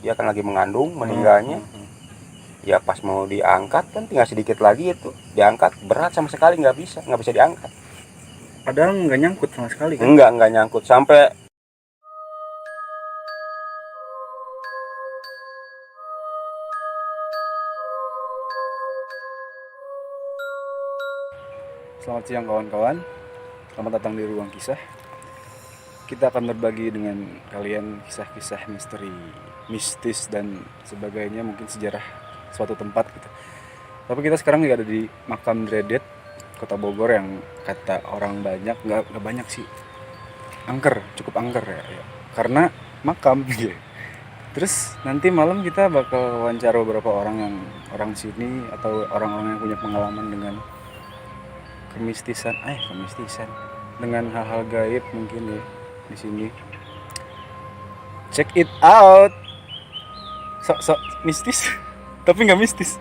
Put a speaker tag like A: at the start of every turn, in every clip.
A: dia kan lagi mengandung meninggalnya. Ya pas mau diangkat kan tinggal sedikit lagi itu diangkat, berat sama sekali nggak bisa diangkat.
B: Padahal nggak nyangkut sama sekali kan?
A: Nggak nyangkut sampai.
B: Selamat siang kawan-kawan, selamat datang di Ruang Kisah. Kita akan berbagi dengan kalian kisah-kisah misteri, mistis dan sebagainya, mungkin sejarah suatu tempat gitu. Tapi kita sekarang nggak ada di makam Dredet, Kota Bogor, yang kata orang banyak, nggak banyak sih, cukup angker ya. Karena makam gitu. Terus nanti malam kita bakal wawancara beberapa orang sini atau orang-orang yang punya pengalaman dengan kemistisan dengan hal-hal gaib mungkin ya di sini. Check it out. Sok mistis tapi nggak mistis.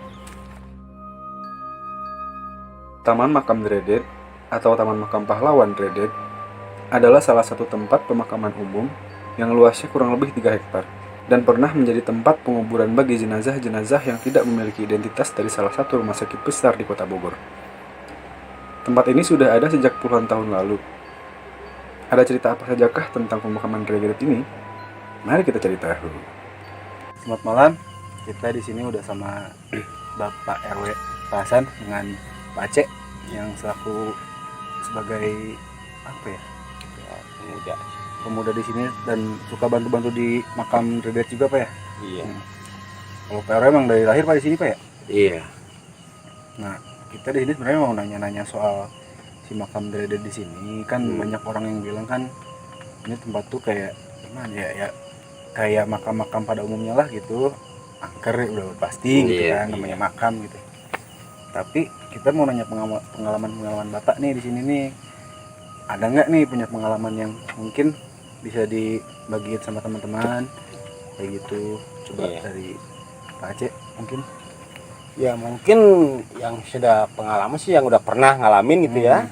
B: Taman Makam Dredet atau Taman Makam Pahlawan Dredet adalah salah satu tempat pemakaman umum yang luasnya kurang lebih 3 hektar dan pernah menjadi tempat penguburan bagi jenazah-jenazah yang tidak memiliki identitas dari salah satu rumah sakit besar di Kota Bogor. Tempat ini sudah ada sejak puluhan tahun lalu. Ada cerita apa sajakah tentang pemakaman Dredet ini? Mari kita cari tahu. Selamat malam. Kita di sini udah sama Bapak RW Pasan dengan Pak Aceh yang selaku sebagai apa ya? Pemuda di sini dan suka bantu-bantu di makam Dredet juga Pak ya?
A: Iya.
B: Kalau Pak RW emang dari lahir Pak di sini Pak ya?
A: Iya.
B: Nah, kita di sini sebenarnya mau nanya-nanya soal si makam Dredet di sini. Kan banyak orang yang bilang kan ini tempat tuh kayak gimana ya kayak makam-makam pada umumnya lah gitu, angker udah pasti gitu kan, namanya makam gitu. Tapi kita mau nanya pengalaman Bapak nih di sini nih, ada nggak nih punya pengalaman yang mungkin bisa dibagiin sama teman-teman kayak gitu? Coba dari Pak Aceh mungkin.
A: Ya mungkin yang sudah pengalaman sih yang udah pernah ngalamin gitu ya.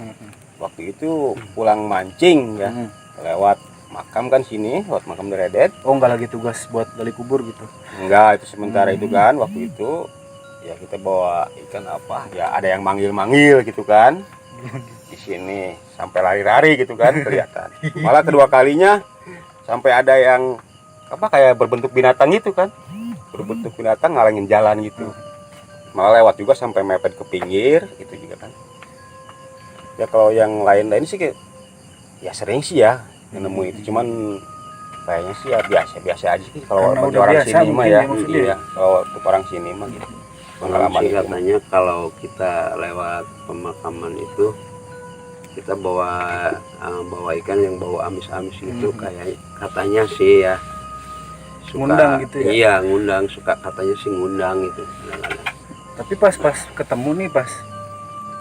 A: Waktu itu pulang mancing ya, lewat makam kan sini, lewat makam Dredet.
B: Oh nggak lagi tugas buat gali kubur gitu?
A: Enggak, itu sementara itu kan waktu itu ya kita bawa ikan apa ya, ada yang manggil gitu kan di sini sampai lari-lari gitu kan kelihatan. Malah kedua kalinya sampai ada yang apa kayak berbentuk binatang gitu kan, berbentuk binatang ngalangin jalan gitu. Malah lewat juga sampai mepet ke pinggir gitu juga kan. Ya kalau yang lain-lain sih kayak ya sering sih ya nemu itu, cuman kayaknya sih ya biasa aja sih kalau bagi orang sini mah ya. Iya, kalau untuk orang sini mah gitu. Pengalaman
C: sih katanya kalau kita lewat pemakaman itu kita bawa ikan yang bau amis-amis gitu, kayak katanya sih ya suka,
B: ngundang gitu ya?
C: Iya ngundang, suka katanya sih ngundang gitu.
B: Tapi pas ketemu nih, pas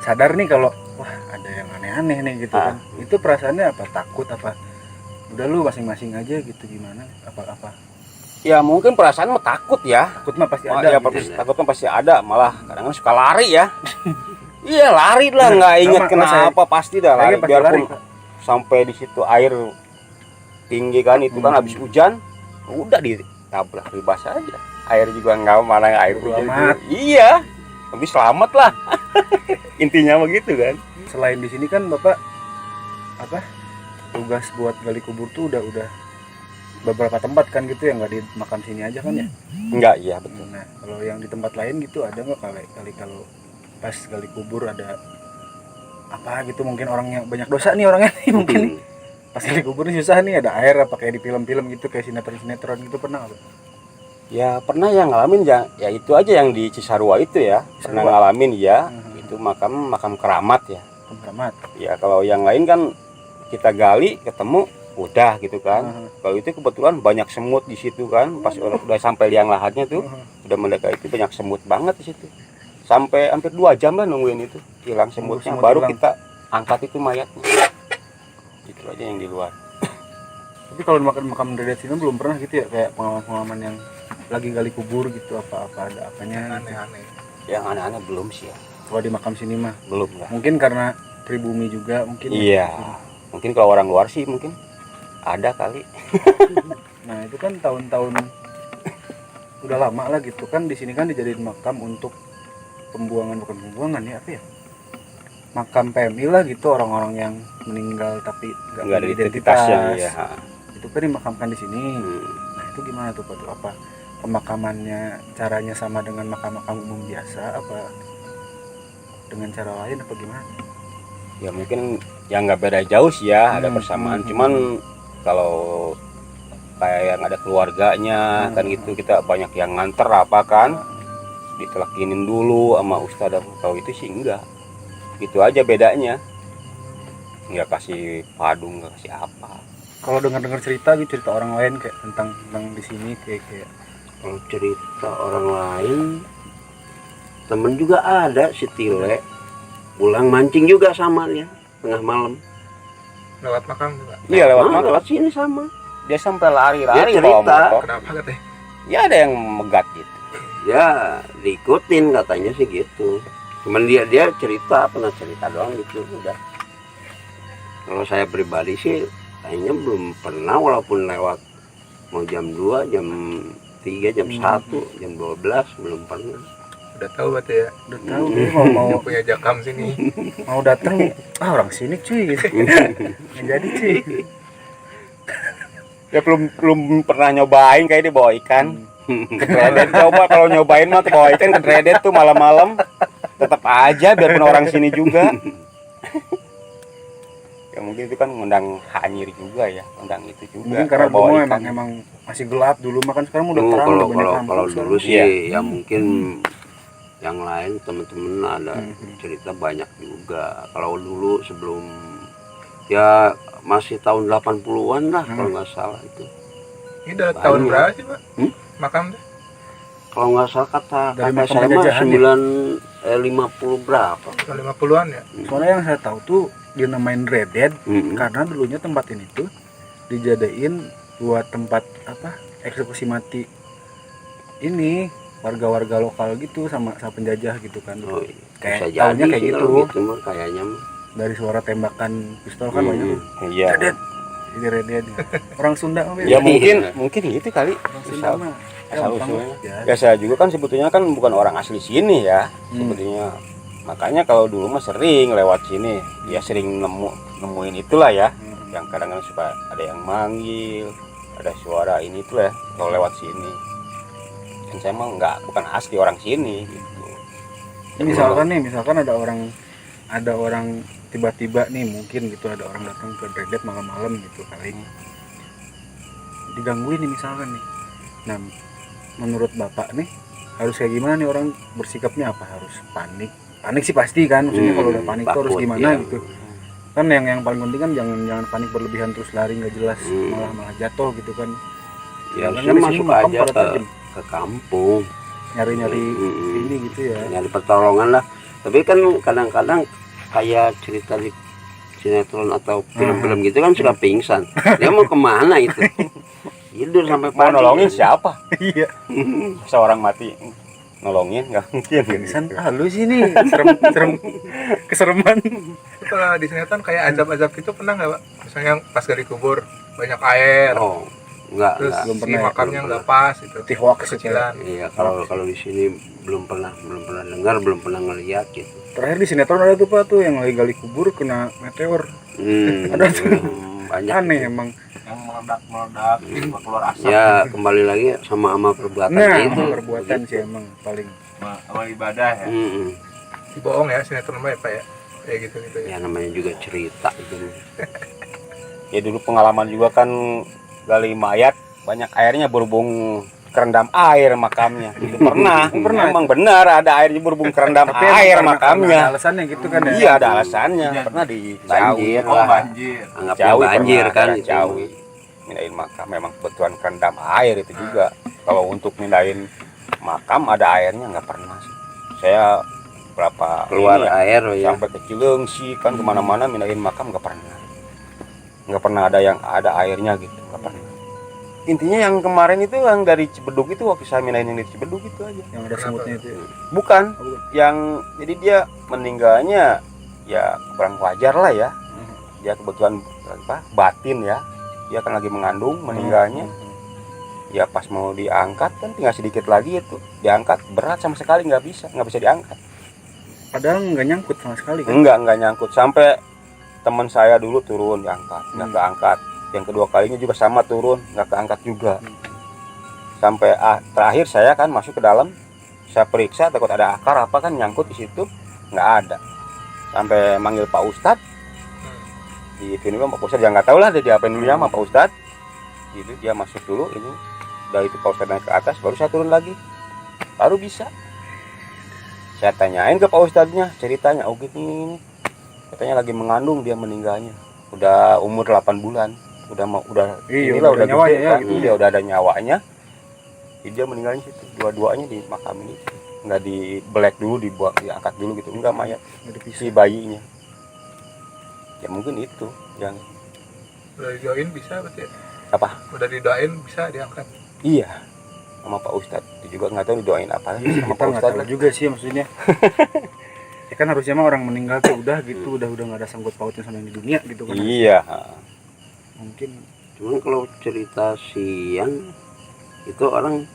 B: sadar nih kalau wah ada yang aneh-aneh nih gitu kan, itu perasaannya apa? Takut apa? Udah lu masing-masing aja gitu, gimana? Apa?
A: Ya mungkin perasaan mah takut ya.
B: Takut mah pasti ada.
A: Ya,
B: gitu.
A: takut mah pasti ada, malah kadang-kadang suka lari ya. Iya lari lah, nggak inget kenapa, pasti dah lari. Biarpun sampai di situ air tinggi kan, itu kan habis hujan, udah ditabrak bebas aja. Air juga nggak, mana air hujan. Iya, tapi selamat lah. Intinya begitu kan.
B: Selain di sini kan Bapak apa? Tugas buat gali kubur tuh udah beberapa tempat kan gitu ya, nggak di makam sini aja kan ya?
A: Enggak, iya betul.
B: Nah, kalau yang di tempat lain gitu ada nggak kali kalau pas gali kubur ada apa gitu, mungkin orangnya banyak dosa nih orangnya nih mungkin nih. Pas gali kubur susah nih, ada air apa kayak di film-film gitu, kayak sinetron gitu, pernah nggak?
A: Ya pernah yang ngalamin ya itu aja yang di Cisarua itu ya. Pernah ngalamin ya. Itu makam keramat ya.
B: Keramat.
A: Ya kalau yang lain kan kita gali ketemu udah gitu kan. Kalau itu kebetulan banyak semut di situ kan. Pas udah sampai liang lahatnya tuh, udah mendekat itu banyak semut banget di situ. Sampai hampir 2 jam lah nungguin itu hilang semutnya, baru kita angkat itu mayatnya. Itu aja yang di luar.
B: Tapi kalau makam Dredet sini belum pernah gitu ya, kayak pengalaman yang lagi gali kubur gitu, apa ada apanya aneh-aneh.
A: Yang aneh-aneh belum sih ya.
B: Kalau di makam sini mah
A: belum lah.
B: Mungkin karena pribumi juga mungkin.
A: Iya. Mungkin kalau orang luar sih mungkin ada kali.
B: Nah, itu kan tahun-tahun udah lama lah gitu kan, di sini kan dijadiin makam untuk bukan pembuangan ya, apa ya, makam PMI lah gitu, orang-orang yang meninggal tapi
A: nggak
B: nggak
A: ada
B: punya
A: identitasnya ya.
B: itu kan dimakamkan di sini. Nah itu gimana tuh Pak, tuh apa pemakamannya, caranya sama dengan makam-makam umum biasa apa dengan cara lain apa gimana?
A: Ya mungkin yang nggak beda jauh sih ya, ada persamaan. Cuman kalau kayak yang ada keluarganya kan gitu, kita banyak yang nganter apa kan, ditelakinin dulu sama ustadz. Kalau itu sih enggak, gitu aja bedanya. Nggak kasih padung, nggak kasih apa.
B: Kalau dengar-dengar cerita gitu, cerita orang lain kayak tentang di sini kayak
C: Kalau cerita orang lain, temen juga ada si Tile pulang mancing juga sama dia tengah malam.
D: Lewat makam juga.
A: Iya lewat
C: Nah,
A: mana?
C: lewat sini sama.
A: Dia sampai lari-lari
C: Dia
A: bawa
C: cerita.
A: motor.
D: Kenapa katanya?
A: Ya ada yang megat gitu.
C: Ya diikutin katanya sih gitu. Cuman dia pernah cerita doang gitu udah. Kalau saya pribadi sih kayaknya belum pernah, walaupun lewat mau jam 2, jam 3, jam 1, jam 12 belum pernah.
D: Udah tahu berarti ya.
B: udah tahu dia mau
D: Yang punya jakam sini.
B: mau datang orang sini cuy gitu. Nggak jadi cuy.
A: Dia belum pernah nyobain kayak dia bawa ikan. Kedredet, coba kalau nyobain mah tuh bawa ikan kedredet tuh malam-malam. Tetap aja biarpun orang sini juga. Ya mungkin itu kan ngundang hanyir juga ya, ngundang itu juga.
B: Mungkin karena
A: Kalau
B: dulu emang masih gelap dulu, makan sekarang udah terang, udah banyak lampu
C: kalau
B: sekarang.
C: dulu sih
A: Iya.
C: ya mungkin yang lain temen-temen ada cerita banyak juga. Kalau dulu sebelum ya masih tahun 80-an lah kalau nggak salah itu.
D: Ini udah
C: Banyak.
D: tahun berapa sih, Pak?
C: Hmm?
D: Makam tuh?
C: Kalau nggak salah kata
B: Dari
C: kakak
B: makam
C: saya mah
B: penjajahan ya?
C: 50 berapa.
D: Tahun 50-an ya?
B: Soalnya yang saya tahu tuh dinamain Reded
C: Mm-mm.
B: karena dulunya tempat ini tuh dijadiin buat tempat apa eksekusi mati ini warga-warga lokal gitu sama penjajah gitu kan.
C: Oh, iya.
B: Kayak
C: Bisa jadi
B: tahunya kayak
C: sih
B: gitu.
C: kalau gitu mah kayaknya mah.
B: Dari suara tembakan pistol kan banyak.
A: Iya.
B: Reded. Ini Reded. Orang Sunda mah
A: Ya
B: beda.
A: mungkin gitu kali.
B: Orang Sunda mah
A: asal
B: gampang
A: usulnya.
B: ya.
A: Ya saya juga kan sebetulnya kan bukan orang asli sini ya. Sebetulnya makanya kalau dulu mah sering lewat sini, ya sering nemuin itulah ya. Yang kadang-kadang suka ada yang manggil, ada suara ini tuh ya kalau lewat sini. Dan saya mah bukan asli orang sini gitu.
B: Ini misalkan ada orang tiba-tiba nih mungkin gitu ada orang datang ke Reded malam-malam gitu kali digangguin nih misalkan nih. Nah, menurut Bapak nih harus kayak gimana nih orang bersikapnya, apa harus panik sih pasti kan, maksudnya kalau udah panik tuh harus
C: Takut,
B: gimana
C: ya.
B: gitu kan, yang paling penting kan jangan panik berlebihan terus lari nggak jelas malah jatuh gitu kan.
C: Ya
B: Karena
C: harusnya
B: di sini
C: masuk
B: makam
C: aja
B: pada tajam.
C: ke kampung.
B: nyari ini gitu ya.
C: Nyari pertolongan lah. Tapi kan kadang-kadang kayak cerita di sinetron atau film-film gitu kan suka pingsan. Dia mau kemana itu? Tidur sampai
A: Mau
C: pagi.
A: nolongin siapa?
B: Iya.
A: Seorang mati nolongin nggak mungkin gitu.
B: San halus ini serem kesereman.
D: Itu kalau di sinetron kayak azab-azab gitu pernah nggak, Pak? Misalnya pas gali kubur banyak air,
C: Oh, enggak.
D: terus
B: belum
D: si
B: pernah ya,
D: makamnya
C: belum
D: nggak pas itu.
B: Seperti hoax
D: Kecilan.
C: Iya, kalau di sini belum pernah dengar, belum pernah ngeliat gitu.
B: Terakhir di sinetron ada tuh Pak tuh yang lagi gali kubur kena meteor. Ada tuh.
C: Banyak.
B: Aneh emang.
A: Yang meledak keluar asap.
C: Ya kembali lagi sama perbuatan
B: Nah,
C: itu.
B: perbuatan sih emang paling.
A: Sama ibadah ya.
D: Bohong ya sinetron Pak ya? Kayak gitu ya.
C: Ya namanya juga cerita itu.
A: Ya dulu pengalaman juga kan gali mayat banyak airnya berhubung kerendam air makamnya. Itu pernah. Emang benar ada airnya berhubung kerendam
B: Tapi emang
A: air
B: karena
A: makamnya.
B: ada alasannya gitu kan ya.
A: Iya ada alasannya. Pernah di
C: Banjir
A: Ciawi.
C: lah.
A: Banjir.
C: Anggapnya
A: Ciawi
C: banjir
A: pernah,
C: kan
A: daerah
C: itu.
A: Ciawi. Mindahin makam memang kebetulan kerendam air itu juga. Kalau untuk mindahin makam ada airnya nggak pernah sih. Saya berapa
C: Keluar
A: ini ya,
C: air ya.
A: sampai ke Cilengsi kan kemana-mana mindahin makam nggak pernah ada yang ada airnya gitu, nggak pernah. Intinya yang kemarin itu yang dari Cibeduk itu, waktu saya mindahin yang dari Cibeduk itu aja.
B: Yang ada semutnya itu. Ya.
A: Bukan
B: Oh, bukan.
A: yang jadi dia meninggalnya ya kurang wajar lah ya. Dia kebetulan batin ya, dia kan lagi mengandung meninggalnya. Ya pas mau diangkat kan tinggal sedikit lagi itu diangkat, berat sama sekali nggak bisa diangkat.
B: Padahal nggak nyangkut sama sekali kan?
A: Enggak nyangkut. Sampai teman saya dulu turun diangkat, nggak keangkat. Yang kedua kalinya juga sama turun, nggak keangkat juga. Sampai terakhir saya kan masuk ke dalam, saya periksa takut ada akar apa kan nyangkut di situ, nggak ada. Sampai manggil Pak Ustadz, di sini Pak Ustadz ya nggak tahu lah dia diapain dulu sama Pak Ustadz. Gitu dia masuk dulu ini, dari itu Pak Ustadz naik ke atas, baru saya turun lagi, baru bisa. Saya tanyain ke Pak Ustadznya ceritanya, oh gini, katanya lagi mengandung dia meninggalnya, udah umur 8 bulan, udah inilah udah
B: nyawanya
A: gede,
B: ya,
A: kan?
B: gitu.
A: Dia udah ada nyawanya. Jadi dia meninggalnya situ, dua-duanya di makam ini, nggak dibelek dulu, dibuang, diangkat dulu gitu, enggak, mayat si bayinya. Ya mungkin itu yang
D: Udah didoain bisa berarti ya?
A: apa?
D: Udah didoain bisa diangkat.
A: Iya, sama Pak Ustadz. Itu juga nggak tahu didoain apa lagi sama
B: Kita
A: Pak
B: nggak
A: Ustadz.
B: tahu juga sih maksudnya. Ya kan harusnya mah orang meninggal tuh udah gitu, udah nggak ada sangkut pautnya sama yang di dunia gitu kan.
A: Iya.
B: Mungkin
C: Cuman kalau cerita siang itu orang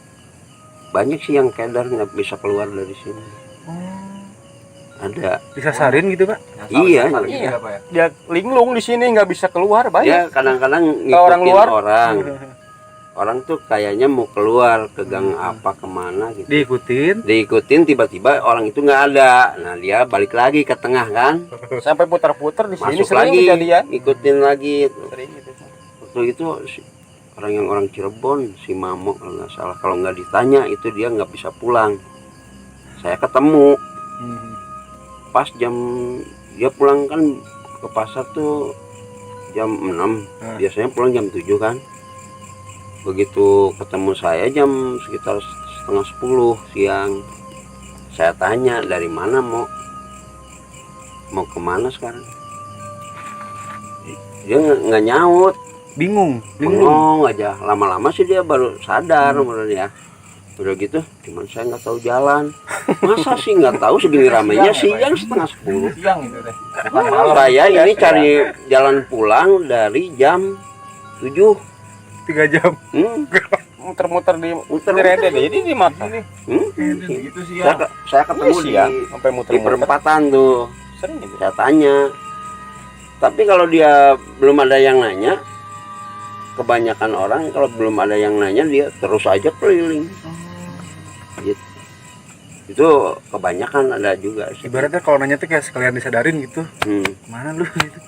C: banyak sih yang kedar nggak bisa keluar dari sini. Ada.
B: disasarin gitu Pak.
C: Iya.
A: Iya. Dia linglung di sini nggak bisa keluar banyak.
C: Ya kadang-kadang
A: orang
C: ngikutin
A: luar.
C: orang tuh kayaknya mau keluar ke gang apa kemana gitu.
B: Diikutin.
C: Tiba-tiba orang itu nggak ada. Nah dia balik lagi ke tengah kan,
A: Sampai putar-putar di sini
C: masuk
A: sering
C: lagi,
A: kejadian.
C: ngikutin lagi.
A: Sering gitu.
C: Waktu itu orang Cirebon, si Mamo kalau nggak salah, kalau nggak ditanya itu dia nggak bisa pulang. Saya ketemu pas dia pulang kan ke pasar tuh jam 6, biasanya pulang jam 7 kan. Begitu ketemu saya jam sekitar setengah 10 siang, saya tanya dari mana mau kemana sekarang. Dia nggak nyaut,
B: bingung
C: bengong aja. Lama-lama sih dia baru sadar menurut ya. Udah gitu, cuman saya nggak tahu jalan. Masa sih nggak tahu segini ramainya siang setengah 10.
A: Siang gitu deh.
C: Saya ini cari jalan pulang dari jam 7.
B: 3 jam.
A: Muter-muter di Rede deh. Jadi di mana nih?
D: Gitu siang.
C: Saya ketemu
A: Siang sampai
C: di
A: muter-muter.
C: perempatan tuh.
A: Sering gitu.
C: Saya tanya. Tapi kalau dia belum ada yang nanya, kebanyakan orang kalau belum ada yang nanya dia terus aja keliling. Gitu. Itu kebanyakan ada juga sih.
B: Ibaratnya kalau nanya tuh kayak sekalian disadarin gitu. Mana lu gitu.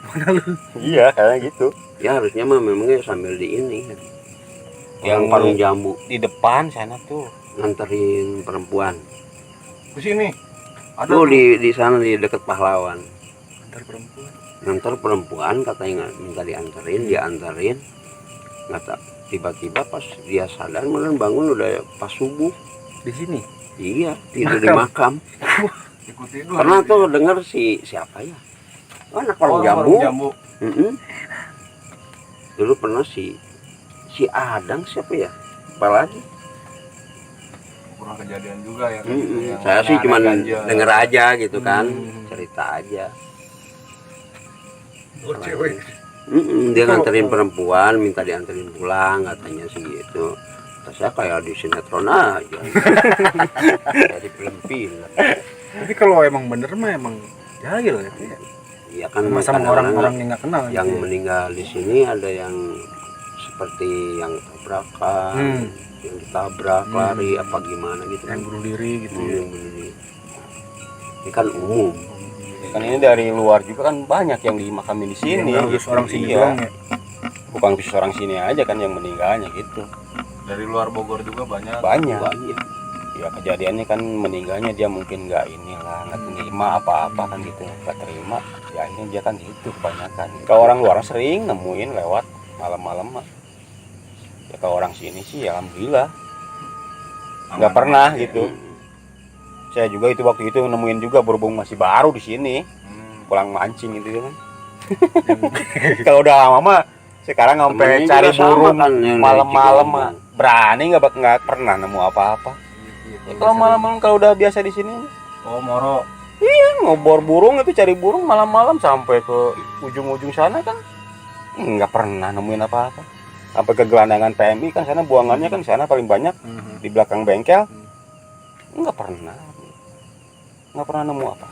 B: Mana lu?
A: Iya, kayak gitu.
C: Ya harusnya mah memangnya sambil di ini. Yang
A: Yang
C: parung jambu
A: di depan sana tuh.
C: nganterin perempuan.
D: Di sini.
C: Tuh di sana di dekat pahlawan.
B: Antar perempuan.
C: Nganter perempuan katanya minta dianterin, dia anterin. Nggak tahu, tiba-tiba pas dia sadar kemudian bangun udah pas subuh.
B: Di sini.
C: Iya, itu di makam.
D: Ikuti
C: Pernah tuh dengar siapa ya? Oh, anak parung jambu. Dulu pernah si Adang siapa ya? Apalagi?
D: Kurang kejadian juga ya.
C: Saya sih cuma denger aja gitu kan, cerita aja.
D: Oh, cewek.
C: Dia nganterin perempuan, minta dianterin pulang katanya sih gitu. Terus saya kayak di sinetron aja. Jadi film-film.
B: Tapi kalau emang bener mah emang jahil ya.
C: Iya kan
B: Sama
C: kadang-kadang
B: orang-orang yang nggak kenal.
C: yang
B: gitu.
C: meninggal di sini ada yang seperti yang tabrakan, yang ditabrak lari apa gimana gitu
B: Yang bunuh diri gitu.
C: yang bunuh diri. Ini kan umum.
A: Kan ini dari luar juga kan banyak yang dimakamin di sini.
B: Yang harus orang sini
A: Iya.
B: doang ya.
A: Bukan khusus orang sini aja kan yang meninggalnya gitu.
D: Dari luar Bogor juga banyak.
A: Banyak.
C: Banyak.
A: Ya kejadiannya kan meninggalnya dia mungkin nggak inilah, nggak terima apa-apa kan gitu, nggak terima. Ya akhirnya dia kan itu kebanyakan. Kalau orang luar sering nemuin lewat malam-malam mah. Ya kalau orang sini sih ya alhamdulillah nggak pernah gitu. Saya juga itu waktu itu nemuin juga berhubung masih baru di sini, pulang mancing gitu kan. Kalau udah lama mah sekarang sampai
C: Temennya
A: cari
C: juga sama
A: burung
C: kan, yang dari
A: malam-malam
C: Cigombong.
A: mah berani nggak pernah nemu apa-apa. Ya, kalau malam-malam kalau udah biasa di sini
D: Oh, Moro.
A: ngobor burung itu cari burung malam-malam sampai ke ujung-ujung sana kan nggak pernah nemuin apa-apa. sampai ke gelandangan PMI kan sana buangannya kan sana paling banyak di belakang bengkel. Nggak pernah nemu apa.